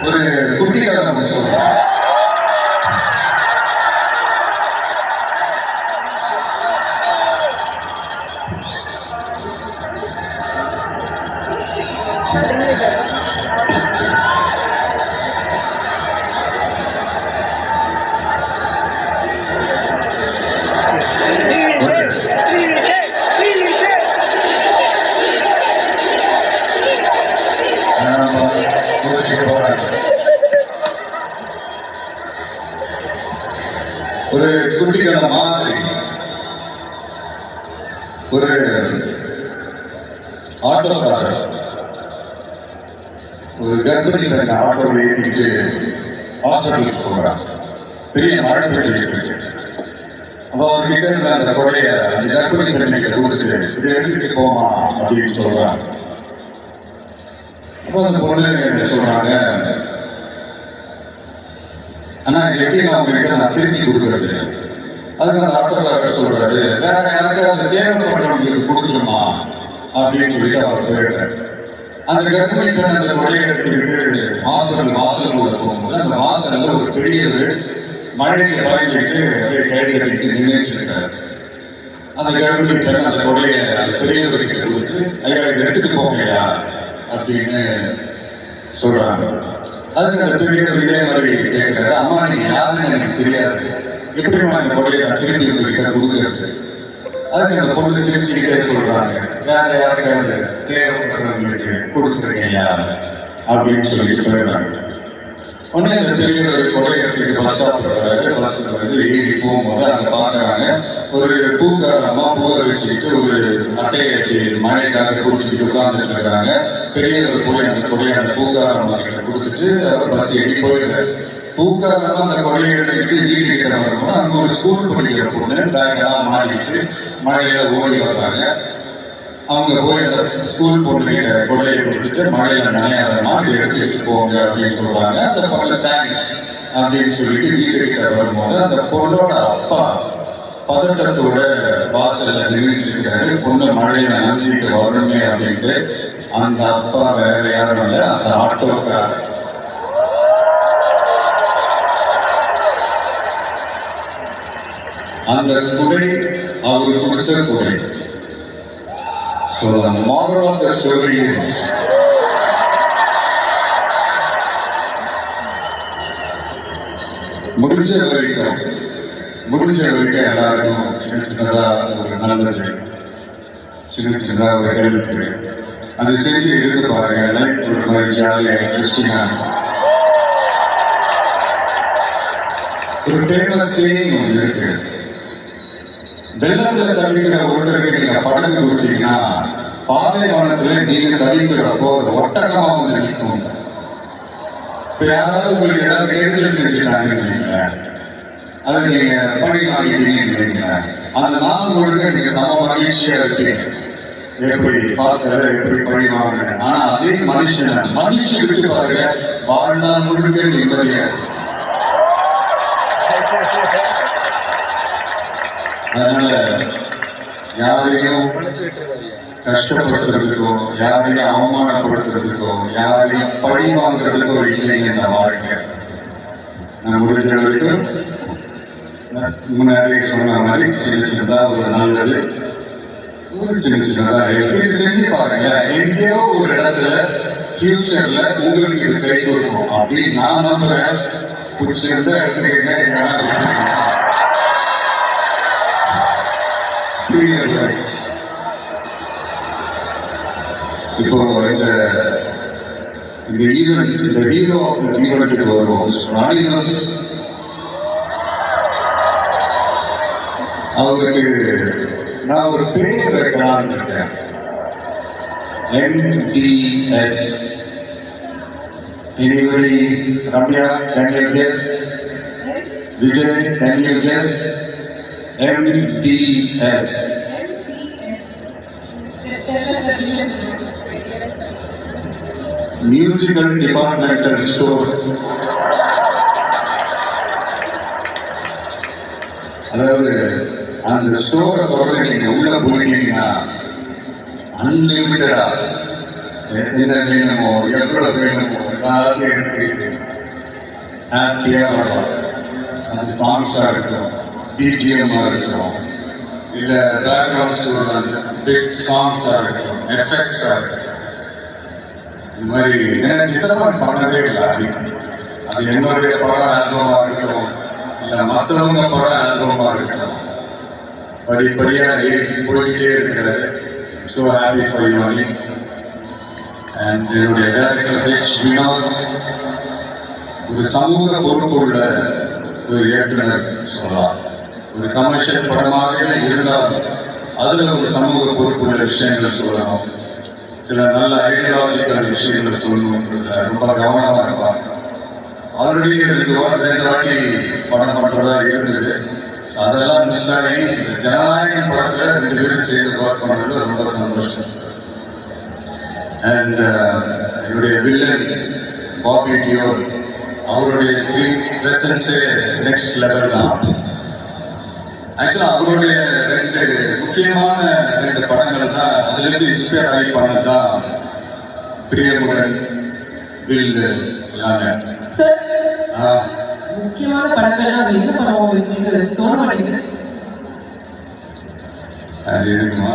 ஒரு குட்டி கதை நம்ம சொல்றோம். ஒரு குட்டி கதை மாதிரி ஒரு ஆட்டோக்காரர் ஒரு கர்ப்பிணி பெண்ணை ஆட்டோவில் ஏற்றிட்டு ஹாஸ்பிட்டலுக்கு போகிறார். பெரிய மழை பெய்ஞ்சிட்டு இருக்கு. அப்போ அவர்கிட்ட இருந்த அந்த கொடையை அந்த கர்ப்பிணி பெண்ணைக்கு கொடுத்துட்டு இதை எடுத்துட்டு போமா அப்படின்னு சொல்றாங்க. அப்போ அந்த பொண்ணு சொல்றாங்க, ஆனா எப்படி அவங்ககிட்ட நான் திருப்பி கொடுக்குறது? அதுக்கு அந்த ஆட்டோக்காரர் சொல்றாரு, வேற யாருக்காவது தேவைப்படுறவங்களுக்கு கொடுத்துருமா அப்படின்னு சொல்லிட்டு அவர் போயிடுறாரு. அந்த கர்ப்பிணி பெண் அந்த கொடையை எடுத்துக்கிட்டு ஹாஸ்பிட்டல் வாசலுக்குள்ள போகும்போது அந்த வாசல்ல ஒரு பெரியவர் மழைக்கு பழகிட்டு அப்படியே கை கட்டிட்டு நின்றுட்டு இருக்காரு. அந்த கர்ப்பிணி பெண் அந்த கொடையை அந்த பெரியவருக்கு கொடுத்து, ஐயா இதை எடுத்துட்டு போங்கயா அப்படின்னு சொல்றாங்க. அதுக்கு அந்த பெரியவர் இதே மாதிரி கேட்கிறாரு, அம்மா நீங்க யாருன்னு எனக்கு தெரியாது, எப்படி அந்த கொடையை நான் திரும்பி உங்ககிட்ட கொடுக்குறது? அதுக்கு அந்த பொண்ணு சிரிச்சுக்கிட்டே சொல்றாங்க, வேற யாருக்காவது தேவைப்படுறவங்களுக்கு கொடுத்துருக்கீங்க அப்படின்னு சொல்லிட்டு போயிடுறாங்க. உடனே அந்த பெரியவர் கொடையை எடுத்துக்கிட்டு பஸ் ஸ்டாப் போறாரு. பஸ்ல வந்து ஏறி போகும்போது அங்க பாக்குறாங்க ஒரு பூக்காரமா பூவை வச்சுக்கிட்டு ஒரு அட்டையை கட்டி மழைக்காக குடிச்சுக்கிட்டு உட்கார்ந்துட்டு இருக்காங்க. பெரியவர் போய் அந்த கொடையை அந்த பூக்காரம்மா கிட்ட கொடுத்துட்டு அவர் பஸ் ஏறி போயிடுறாரு. பூக்காரமா அந்த கொடையை எடுத்துக்கிட்டு வீட்டுக்கிட்ட வரும்போது அங்க ஒரு ஸ்கூல் படிக்கிற பொண்ணு பேக்கெல்லாம் மாட்டிக்கிட்டு மழையில ஓடி வர்றாங்க. அவங்க போய் அந்த ஸ்கூல் பொண்ணுகிட்ட கொடையை கொடுத்துட்டு மழையில நனையாதமா இதை எடுத்துக்கிட்டு போங்க அப்படின்னு சொல்றாங்க. அந்த பக்கம் தேங்க்ஸ் அப்படின்னு சொல்லிட்டு வீட்டுக்கிட்ட வரும்போது அந்த பொண்ணோட அப்பா பதட்டத்தோட வாசல்ல நின்றுட்டு இருக்காரு. பொண்ணு மழையில நனைஞ்சிட்டு வரணுமே அப்படின்ட்டு. அந்த அப்பா வேற யாரும் இல்லை, அந்த ஆட்டோக்காரர். அந்த குடை அவர் கொடுத்த குடை. So the moral of the story is முடிஞ்ச வரைக்கும் எல்லாருக்கும் சின்ன சின்னதா ஒரு நல்லது, சின்ன சின்னதா ஒரு ஹெல்ப் அது செஞ்சு எடுத்து பாருங்க. லைஃப் ஒரு மாதிரி ஜாலியாக இன்ட்ரெஸ்டிங்கா. ஒரு ஃபேமஸ் சேயிங் ஒன்று இருக்கு, வெள்ளத்துல தவிக்கிற ஒருத்தருக்கு நீங்க படகு கொடுத்தீங்கன்னா பாலைவனத்துல நீங்க தவிக்கிறப்போ ஒட்டகமா வந்து நிற்கும். இப்ப யாராவது உங்களுக்கு ஏதாவது கெடுதல் செஞ்சுட்டாங்க, அதை நீங்க பழி வாங்கிட்டீங்க, அந்த நாள் முழுக்க நீங்க சம மகிழ்ச்சியா இருப்பீங்க. எப்படி பார்த்தத எப்படி பழி வாங்க. ஆனா அதே மனுஷனை மன்னிச்சு விட்டு பாருங்க, வாழ்நாள் முழுக்க நிம்மதியா. அதனால யாரையும் கஷ்டப்படுத்துறதுக்கோ யாரையும் அவமானப்படுத்துறதுக்கோ யாரையும் பழி வாங்குறதுக்கோ இல்லைங்க இந்த வாழ்க்கை. நான் முடிஞ்ச வரைக்கும் முன்னாடி சொன்ன மாதிரி சின்ன சின்னதா ஒரு நல்லது, ஒரு சின்ன சின்னதா எப்படி செஞ்சு பாருங்க. எங்கேயோ ஒரு இடத்துல ஃபியூச்சர்ல உங்களுக்கு இது கை கொடுக்கும் அப்படின்னு நான் நம்புறேன். பிடிச்சிருந்தா எடுத்துக்கிட்டேன். இப்போ இந்த ஈவெண்ட், இந்த ஹீரோ ஆஃப் திஸ் ஈவெண்ட்டுக்கு வருவோம். அவருக்கு நான் ஒரு பேர் வைக்கலாம்னு இருக்கேன், MDS. Anybody? Ramya, can you guess? Vijay, can you guess? MDS. Musical Departmental Store. அதாவது அந்த ஸ்டோரை தொடர்ந்து நீங்க உள்ள போயிட்டீங்கன்னா அன்லிமிட்டடா என்ன வேணுமோ எவ்வளவு வேணுமோ எல்லாத்தையும் எடுத்துக்கிட்டு ஹாப்பியாக வரலாம். அது சாங்ஸாக இருக்கட்டும், பிஜிஎம்மாக இருக்கட்டும், இல்லை பேக்ரவுண்ட் ஸ்கோர் பிக் சாங்ஸாக இருக்கட்டும், எஃபெக்ட்ஸாக இருக்கட்டும், இந்த மாதிரி எனக்கு டிசப்பாயிண்ட் பண்ணதே இல்லை. அது என்னுடைய படம் ஆல்பமாக இருக்கட்டும், இல்லை மற்றவங்க படம் ஆல்பமாக இருக்கட்டும், படிப்படியாக ஏறி போய்கிட்டே இருக்கிறது. So happy for you only. And என்னுடைய டைரக்டர் ஹெச் வினோத் ஒரு சமூக பொறுப்புள்ள ஒரு இயக்குனர் சொல்லலாம். ஒரு கமர்ஷியல் படமாக இருந்தாலும் அதில் ஒரு சமூக பொறுப்புள்ள விஷயங்கள் சொல்லணும், சில நல்ல ஐடியாலஜிக்கல் விஷயங்கள் சொல்லணுன்றதுல ரொம்ப கவனமாக இருப்பாங்க. ஆல்ரெடி 2 வாட்டி படம் பண்ணுறதா இருந்தது. அதெல்லாம் மிஸ் ஆகி இந்த ஜனநாயகம் படத்தில் 2 பேரும் சேர்ந்து ஒர்க் பண்ணுறது ரொம்ப சந்தோஷம். அண்ட் என்னுடைய வில்லன் பாபி டியோர், அவருடைய ஸ்க்ரீன் ப்ரெசன்ஸே நெக்ஸ்ட் லெவல் தான். ஆக்சுவலாக அவருடைய 2 முக்கியமான 2 படங்கள் தான் அதுலேருந்து இன்ஸ்பயர் ஆகி பண்ணது தான் பிரியமுடன், வில் எல்லாமே. முக்கியமான படங்கள்லாம் என்ன படம் தோண மாட்டேங்குது. அது இருக்குமா?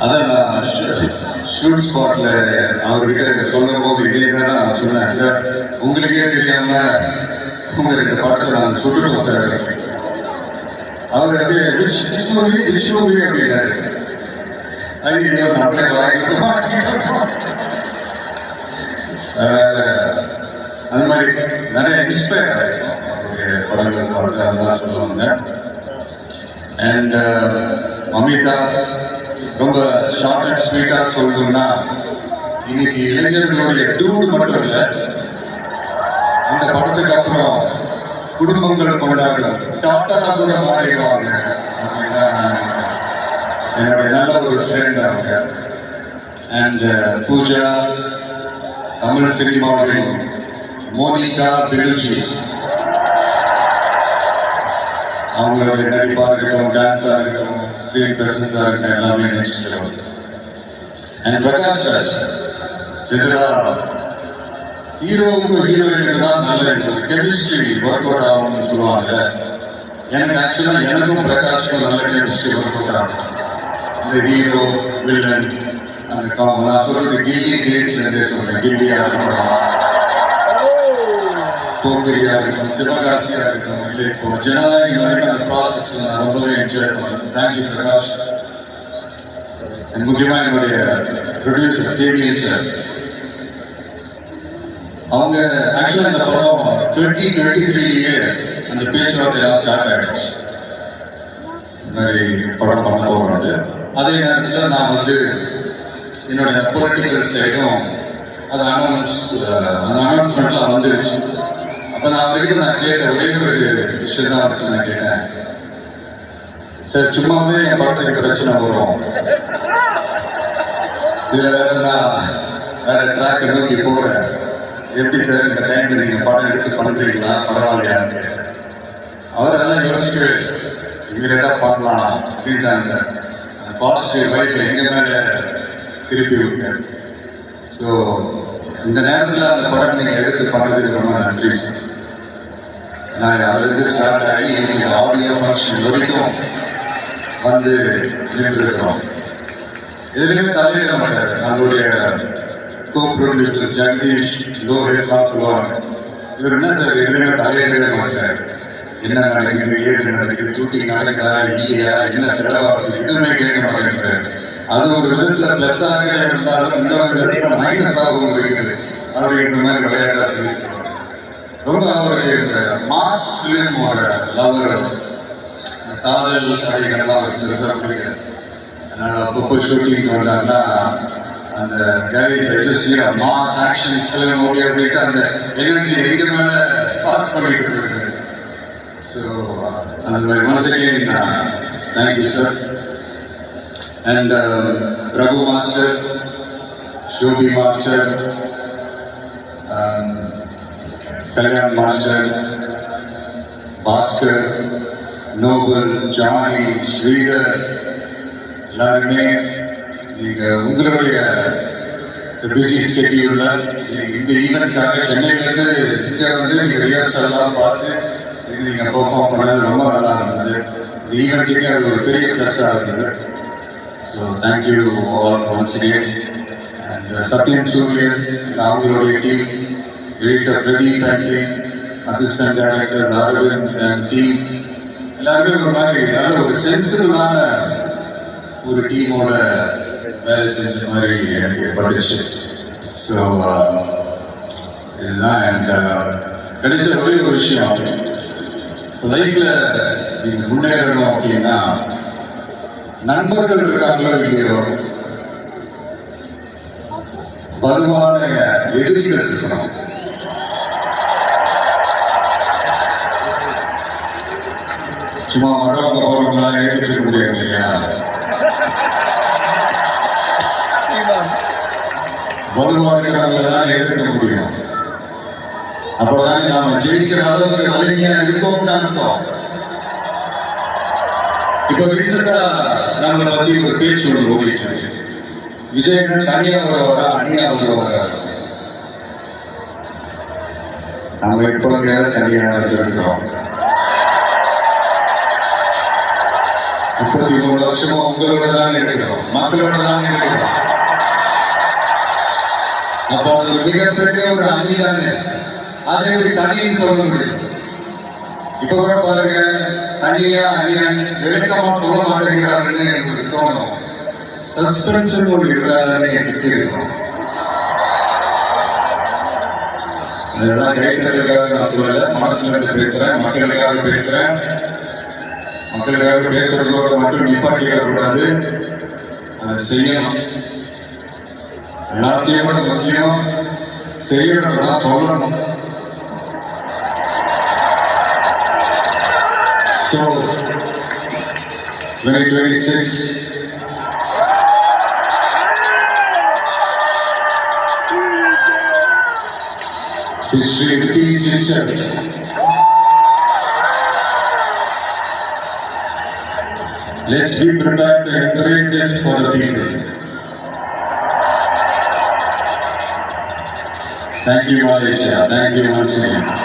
அதான் நான் ஷூட் ஸ்பாட்ல அவர்கிட்ட சொல்லும் போது இதே தான் நான் சொன்னேன், சார் உங்களுக்கே தெரியாம உங்க 2 படத்தை நான் சுட்டுருவோம் சார். அவர் அப்படியே அப்படின்னாரு. அது அப்படியே அந்த மாதிரி நிறைய இன்ஸ்பயர் ஆகிருக்கும் அவருடைய படங்கள் படத்தை சொல்லுவாங்க. அண்ட் அமிதா ரொம்ப ஷார்ட் அண்ட் ஸ்வீட்டாக சொல்லணும்னா, இன்னைக்கு இளைஞர்களுடைய டூடு மட்டும் இல்லை, அந்த படத்துக்கு அப்புறம் குடும்பங்கள் கொண்டாடும் டாக்டராக கூட மாறிடுவாங்க அப்படின்னா என்னுடைய நல்ல ஒரு ஃப்ரெண்ட் அவங்க. அண்ட் பூஜா, தமிழ் சினிமாவின் மோனிகா பெலுச்சி, அவங்களுடைய நடிப்பாக இருக்கட்டும், டான்ஸாக இருக்கட்டும், ஸ்க்ரீன் ப்ரெசன்ஸாக இருக்கட்டும், எல்லாமே next level. And Prakash Raj Sithara, ஹீரோவுக்கு ஹீரோயினுக்கு தான் நல்ல கெமிஸ்ட்ரி ஒர்க் அவுட் ஆகும்னு சொல்லுவாங்க. எனக்கு ஆக்சுவலாக எனக்கும் பிரகாஷ்க்கும் நல்ல கெமிஸ்ட்ரி ஒர்க் அவுட் ஆகும். இந்த ஹீரோ வில்லன் அந்த காமன் நான் சொல்றது கில்லி டேஸ்லேருந்தே சொல்கிறேன். கில்லியாக இருக்கட்டும், போகிரியா இருக்கட்டும், சிவகாசியாக இருக்கட்டும், இல்லை இப்போ ஜனநாயகம் வரைக்கும் அந்த ப்ராசஸ் நான் ரொம்பவே என்ஜாய் பண்ணுறேன். தேங்க்யூ பிரகாஷ். முக்கியமாக என்னுடைய ப்ரொடியூசர் கேவிஎன் சார், அவங்க ஆக்சுவலாக இந்த படம் 2023 அந்த பேச்சுவார்த்தையெல்லாம் ஸ்டார்ட் ஆகிடுச்சு. இந்த மாதிரி படம் பண்ண போகிறது. அதே நேரத்தில் நான் என்னுடைய பொலிட்டிக்கல் சைடும் அது அனௌன்ஸ்மெண்ட்லாம் வந்துருச்சு. அப்போ நான் அவர்கிட்ட கேட்ட ஒரே ஒரு விஷயம் தான் அவருக்கு நான் கேட்டேன், சார் சும்மாவே என் படத்துக்கு பிரச்சனை வரும், இதில் வேற ட்ராக் நோக்கி போகிறேன், எப்படி சார் இந்த டைம்ல நீங்கள் படம் எடுத்து பண்ணுறீங்களா பரவாயில்லையான்னு. அவர் அதெல்லாம் யோசிக்கவே இமீடியட்டாக பண்ணலாம் அப்படின்ட்டாங்க. அந்த பாசிட்டிவ் வைப் எங்கள் மேலே திருப்பி விட்டார். ஸோ இந்த நேரத்தில் அந்த படம் நீங்கள் எடுத்து பண்ணதுக்கு ரொம்ப நன்றி சார். நாங்கள் அதுலேருந்து ஸ்டார்ட் ஆகி இன்னைக்கு ஆடியோ ஃபங்க்ஷன் வரைக்கும் நின்றுருக்கிறோம். எதுலையுமே தலையிட மாட்டார். நம்மளுடைய கோ ப்ரொடியூசர் ஜெகதீஷ் லோஹேட்லாம் சொல்லுவாங்க, இவர் என்ன சார் எதுலையுமே தலையிடவே மாட்டார், என்ன நடக்குது, ஏது நடக்குது, ஷூட்டிங் நடக்குதா இல்லையா, என்ன செலவாகுது, எதுவுமே கேட்க மாட்டேங்கிறார். அது ஒரு விதத்தில் ப்ளஸ்ஸாக இருந்தாலும் இன்னொரு விதத்தில் மைனஸாகவும் இருக்குது அப்படின்ற மாதிரி விளையாட்டாக சொல்லியிருக்கிறோம். ரொம்ப அவருடைய மாஸ் ஃபிலிமோட லவர், காதல் கதைகள்லாம் பெருசாக பிடிக்கிறது. அதனால் அப்பப்போ ஷூட்டிங் வந்தாங்கன்னா அந்த மாஸ் ஆக்ஷன் ஃபிலிம் ஓகே அப்படின்ட்டு அந்த எனர்ஜி எங்க மேலே பாஸ் பண்ணிட்டு இருக்கு. ஸோ அந்த மாதிரி மனசுக்கே thank you sir. And Raghu master, Shobi master, Kalyan master, Bhaskar, Noble, Johnny, Sridhar எல்லாருமே நீங்க உங்களுடைய பிஸி ஸ்கெடியூல்ல இந்த ஈவெண்ட்காக சென்னையிலேருந்து இங்கே வந்து நீங்கள் ரிஹர்சல் எல்லாம் பார்த்து இது நீங்கள் பெர்ஃபார்ம் பண்ணது ரொம்ப நல்லா இருந்தது. ஈவெண்ட்டுக்கு அது ஒரு பெரிய ப்ளஸ்ஸாக இருந்தது. So thank you all once again. And Sathyan Sooriyan அவங்களுடைய team, editor Pradeep and team, assistant director Aravind and team, எல்லாருமே ஒரு மாதிரி நல்ல ஒரு சென்சிபிளான ஒரு டீமோட வேலை செஞ்ச மாதிரி எனக்கு பட்டுச்சு. ஸோ இதுதான் அண்ட் கடைசி ஒரே ஒரு விஷயம், லைஃப்ல நீங்க முன்னேறணும் அப்படின்னா நண்பர்கள் இருக்காங்களோ இல்லையோ, வலுவான எதிரிகள் இருக்கணும். சும்மா மழை போறவங்களாம் ஏற்றுக்க முடியாது இல்லையா? வலுவாக இருக்கிறவங்களை தான் எதிர்க்க முடியும். அப்பதான் நாம ஜெயிக்கிற அளவுக்கு வலிமையா இருக்கோம்னு அர்த்தம். இப்ப ரீசெண்டா நம்மளை பத்தி ஒரு பேச்சு ஒன்று ஓடிட்டு இருக்கு. விஜயன் தனியா வரவரா அணியா வரவரா? நம்ம இப்ப தனியா இருக்கிறோம். 33 வருஷமா உங்களோட தான் இருக்கிறோம், மக்களோட தான் இருக்கிறோம். அப்போ அது மிகப்பெரிய ஒரு அணி தானே, அதை ஒரு தனின்னு சொல்ல முடியும். இப்ப கூட பாருங்க, தனியா அணியா விளக்கமா சொல்ல மாட்டேங்கிறாருன்னு எனக்கு தோணும். சஸ்பென்ஸ் ஒரு இருக்கிறாரு எனக்கு இருக்கும். அதெல்லாம் கைத்தறதுக்காக நான் சொல்லல, மனசுல இருந்து பேசுறேன், மக்களுக்காக பேசுறேன். மக்களுக்காக பேசுறதோட மட்டும் நிப்பாட்டிக்க கூடாது, அதை செய்யணும். எல்லாத்தையும் விட முக்கியம் செய்யறதுதான் சொல்லணும். So 2026 history repeats itself. Let's be prepared to embrace it for the people. Thank you, Malaysia. Thank you once again.